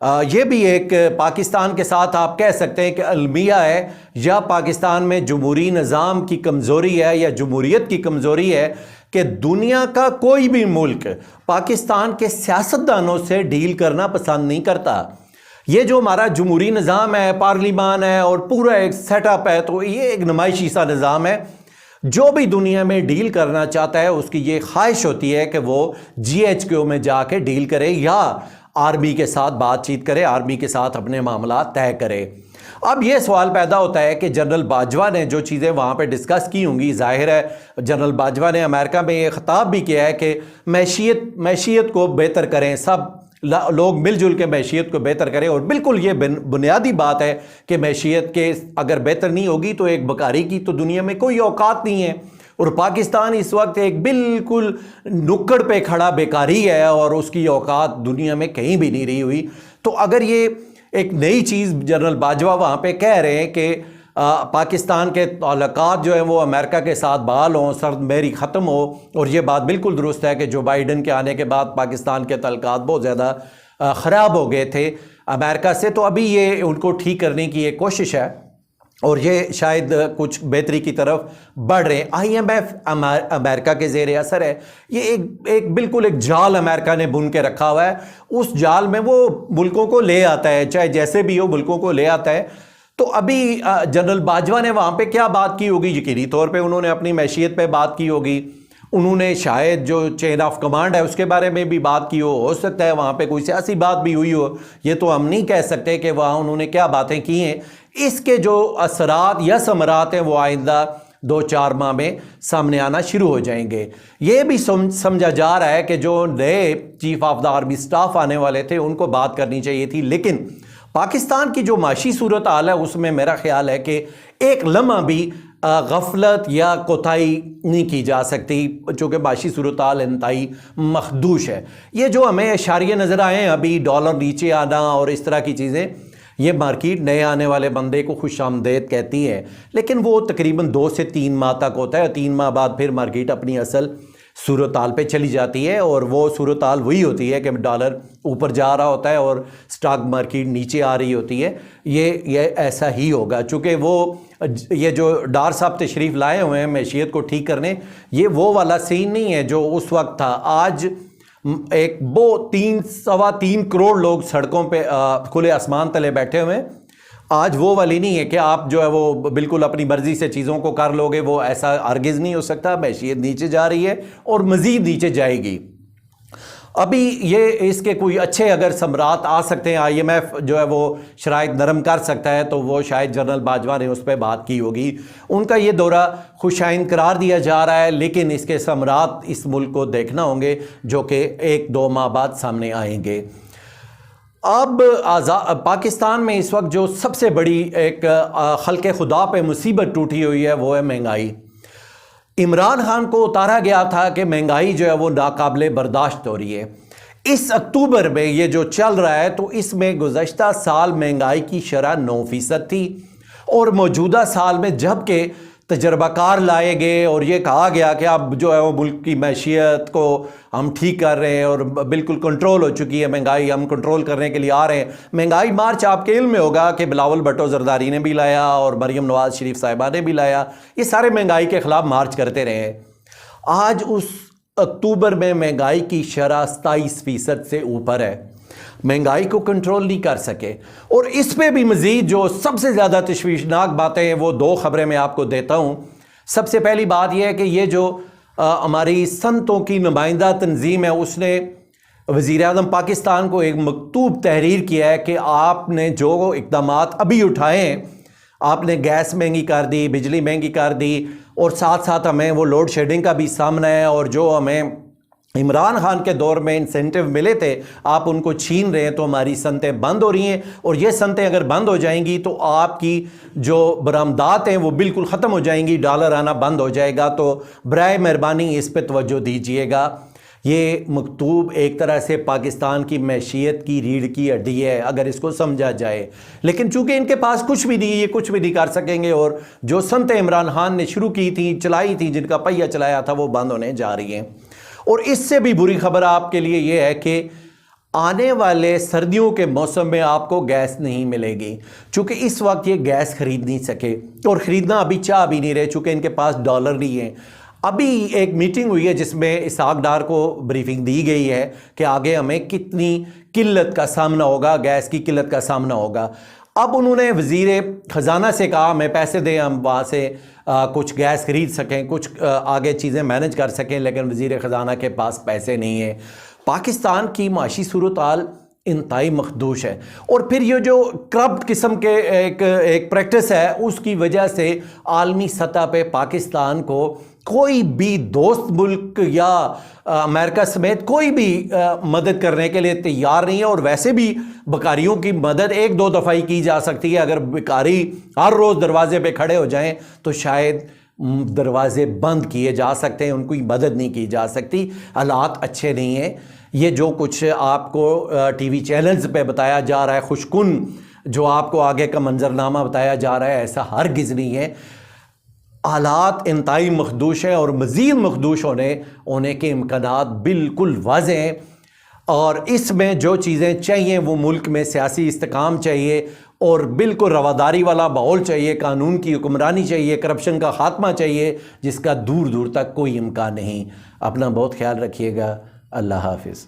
یہ بھی ایک پاکستان کے ساتھ آپ کہہ سکتے ہیں کہ المیہ ہے، یا پاکستان میں جمہوری نظام کی کمزوری ہے یا جمہوریت کی کمزوری ہے کہ دنیا کا کوئی بھی ملک پاکستان کے سیاستدانوں سے ڈیل کرنا پسند نہیں کرتا۔ یہ جو ہمارا جمہوری نظام ہے، پارلیمان ہے اور پورا ایک سیٹ اپ ہے، تو یہ ایک نمائشی سا نظام ہے۔ جو بھی دنیا میں ڈیل کرنا چاہتا ہے اس کی یہ خواہش ہوتی ہے کہ وہ GHQ میں جا کے ڈیل کرے یا آرمی کے ساتھ بات چیت کرے، آرمی کے ساتھ اپنے معاملات طے کرے۔ اب یہ سوال پیدا ہوتا ہے کہ جنرل باجوہ نے جو چیزیں وہاں پہ ڈسکس کی ہوں گی، ظاہر ہے جنرل باجوہ نے امریکہ میں یہ خطاب بھی کیا ہے کہ معیشت کو بہتر کریں، سب لوگ مل جل کے معیشت کو بہتر کریں، اور بالکل یہ بنیادی بات ہے کہ معیشت کے اگر بہتر نہیں ہوگی تو ایک بکاری کی تو دنیا میں کوئی اوقات نہیں ہے، اور پاکستان اس وقت ایک بالکل نکڑ پہ کھڑا بیکاری ہے اور اس کی اوقات دنیا میں کہیں بھی نہیں رہی ہوئی۔ تو اگر یہ ایک نئی چیز جنرل باجوہ وہاں پہ کہہ رہے ہیں کہ پاکستان کے تعلقات جو ہیں وہ امریکہ کے ساتھ بحال ہوں، سرد مہری ختم ہو، اور یہ بات بالکل درست ہے کہ جو بائیڈن کے آنے کے بعد پاکستان کے تعلقات بہت زیادہ خراب ہو گئے تھے امریکہ سے، تو ابھی یہ ان کو ٹھیک کرنے کی ایک کوشش ہے اور یہ شاید کچھ بہتری کی طرف بڑھ رہے ہیں۔ IMF امریکہ کے زیر اثر ہے، یہ ایک بالکل ایک جال امریکہ نے بن کے رکھا ہوا ہے، اس جال میں وہ ملکوں کو لے آتا ہے، چاہے جیسے بھی ہو ملکوں کو لے آتا ہے۔ تو ابھی جنرل باجوہ نے وہاں پہ کیا بات کی ہوگی؟ یقینی طور پہ انہوں نے اپنی معیشت پہ بات کی ہوگی، انہوں نے شاید جو چین آف کمانڈ ہے اس کے بارے میں بھی بات کی ہو سکتا ہے وہاں پہ کوئی سیاسی بات بھی ہوئی ہو، یہ تو ہم نہیں کہہ سکتے کہ وہاں انہوں نے کیا باتیں کی ہیں۔ اس کے جو اثرات یا ثمرات ہیں وہ آئندہ 2-4 ماہ میں سامنے آنا شروع ہو جائیں گے۔ یہ بھی سمجھا جا رہا ہے کہ جو نئے chief of the army staff آنے والے تھے ان کو بات کرنی چاہیے تھی، لیکن پاکستان کی جو معاشی صورتحال ہے اس میں میرا خیال ہے کہ ایک لمحہ بھی غفلت یا کوتاہی نہیں کی جا سکتی، چونکہ معاشی صورتحال انتہائی مخدوش ہے۔ یہ جو ہمیں اشاریے نظر آئے ہیں ابھی، ڈالر نیچے آنا اور اس طرح کی چیزیں، یہ مارکیٹ نئے آنے والے بندے کو خوش آمدید کہتی ہے، لیکن وہ تقریباً 2 سے 3 ماہ تک ہوتا ہے، 3 ماہ بعد پھر مارکیٹ اپنی اصل صورتحال پہ چلی جاتی ہے، اور وہ صورتحال وہی ہوتی ہے کہ ڈالر اوپر جا رہا ہوتا ہے اور سٹاک مارکیٹ نیچے آ رہی ہوتی ہے۔ یہ ایسا ہی ہوگا، چونکہ یہ جو ڈار صاحب تشریف لائے ہوئے ہیں معیشت کو ٹھیک کرنے، یہ وہ والا سین نہیں ہے جو اس وقت تھا۔ آج ایک وہ 3.25 کروڑ لوگ سڑکوں پہ کھلے آسمان تلے بیٹھے ہوئے ہیں، آج وہ والی نہیں ہے کہ آپ جو ہے وہ بالکل اپنی مرضی سے چیزوں کو کر لوگے، وہ ایسا ہرگز نہیں ہو سکتا۔ معیشت نیچے جا رہی ہے اور مزید نیچے جائے گی۔ ابھی یہ اس کے کوئی اچھے اگر ثمرات آ سکتے ہیں، IMF جو ہے وہ شرائط نرم کر سکتا ہے، تو وہ شاید جنرل باجوہ نے اس پہ بات کی ہوگی۔ ان کا یہ دورہ خوشائند قرار دیا جا رہا ہے، لیکن اس کے ثمرات اس ملک کو دیکھنا ہوں گے جو کہ 1-2 ماہ بعد سامنے آئیں گے۔ اب پاکستان میں اس وقت جو سب سے بڑی ایک خلق خدا پہ مصیبت ٹوٹی ہوئی ہے وہ ہے مہنگائی۔ عمران خان کو اتارا گیا تھا کہ مہنگائی جو ہے وہ ناقابل برداشت ہو رہی ہے۔ اس اکتوبر میں یہ جو چل رہا ہے تو اس میں گزشتہ سال مہنگائی کی شرح 9% تھی، اور موجودہ سال میں جب کہ تجربہ کار لائے گئے اور یہ کہا گیا کہ اب جو ہے وہ ملک کی معیشت کو ہم ٹھیک کر رہے ہیں اور بالکل کنٹرول ہو چکی ہے مہنگائی، ہم کنٹرول کرنے کے لیے آ رہے ہیں۔ مہنگائی مارچ آپ کے علم میں ہوگا کہ بلاول بھٹو زرداری نے بھی لایا اور مریم نواز شریف صاحبہ نے بھی لایا، یہ سارے مہنگائی کے خلاف مارچ کرتے رہے ہیں۔ آج اس اکتوبر میں مہنگائی کی شرح 27% سے اوپر ہے، مہنگائی کو کنٹرول نہیں کر سکے۔ اور اس پہ بھی مزید جو سب سے زیادہ تشویشناک باتیں ہیں وہ 2 خبریں میں آپ کو دیتا ہوں۔ سب سے پہلی بات یہ ہے کہ یہ جو ہماری سنتوں کی نمائندہ تنظیم ہے اس نے وزیر اعظم پاکستان کو ایک مکتوب تحریر کیا ہے کہ آپ نے جو اقدامات ابھی اٹھائے ہیں، آپ نے گیس مہنگی کر دی، بجلی مہنگی کر دی، اور ساتھ ساتھ ہمیں وہ لوڈ شیڈنگ کا بھی سامنا ہے، اور جو ہمیں عمران خان کے دور میں انسینٹیو ملے تھے آپ ان کو چھین رہے ہیں، تو ہماری صنعتیں بند ہو رہی ہیں، اور یہ صنعتیں اگر بند ہو جائیں گی تو آپ کی جو برآمدات ہیں وہ بالکل ختم ہو جائیں گی، ڈالر آنا بند ہو جائے گا۔ تو برائے مہربانی اس پہ توجہ دیجئے گا۔ یہ مکتوب ایک طرح سے پاکستان کی معیشت کی ریڑھ کی ہڈی ہے اگر اس کو سمجھا جائے، لیکن چونکہ ان کے پاس کچھ بھی نہیں، یہ کچھ بھی نہیں کر سکیں گے، اور جو صنعتیں عمران خان نے شروع کی تھیں، چلائی تھیں، جن کا پہیہ چلایا تھا، وہ بند ہونے جا رہی ہیں۔ اور اس سے بھی بری خبر آپ کے لیے یہ ہے کہ آنے والے سردیوں کے موسم میں آپ کو گیس نہیں ملے گی، چونکہ اس وقت یہ گیس خرید نہیں سکے اور خریدنا ابھی چاہ بھی نہیں رہے، چونکہ ان کے پاس ڈالر نہیں ہیں۔ ابھی ایک میٹنگ ہوئی ہے جس میں اسحاق ڈار کو بریفنگ دی گئی ہے کہ آگے ہمیں کتنی قلت کا سامنا ہوگا، گیس کی قلت کا سامنا ہوگا۔ اب انہوں نے وزیر خزانہ سے کہا ہمیں پیسے دیں، ہم وہاں سے کچھ گیس خرید سکیں، کچھ آگے چیزیں مینج کر سکیں، لیکن وزیر خزانہ کے پاس پیسے نہیں ہیں۔ پاکستان کی معاشی صورتحال انتہائی مخدوش ہے، اور پھر یہ جو کرپٹ قسم کے ایک پریکٹس ہے، اس کی وجہ سے عالمی سطح پہ پاکستان کو کوئی بھی دوست ملک یا امریکہ سمیت کوئی بھی مدد کرنے کے لیے تیار نہیں ہے۔ اور ویسے بھی بکاریوں کی مدد ایک دو دفعہ ہی کی جا سکتی ہے، اگر بکاری ہر روز دروازے پہ کھڑے ہو جائیں تو شاید دروازے بند کیے جا سکتے ہیں، ان کی مدد نہیں کی جا سکتی۔ حالات اچھے نہیں ہیں۔ یہ جو کچھ آپ کو ٹی وی چینلز پہ بتایا جا رہا ہے، خوشکن جو آپ کو آگے کا منظرنامہ بتایا جا رہا ہے، ایسا ہرگز نہیں ہے۔ حالات انتہائی مخدوش ہیں اور مزید مخدوش ہونے کے امکانات بالکل واضح ہیں، اور اس میں جو چیزیں چاہیے وہ ملک میں سیاسی استحکام چاہیے اور بالکل رواداری والا ماحول چاہیے، قانون کی حکمرانی چاہیے، کرپشن کا خاتمہ چاہیے، جس کا دور دور تک کوئی امکان نہیں۔ اپنا بہت خیال رکھیے گا۔ اللہ حافظ۔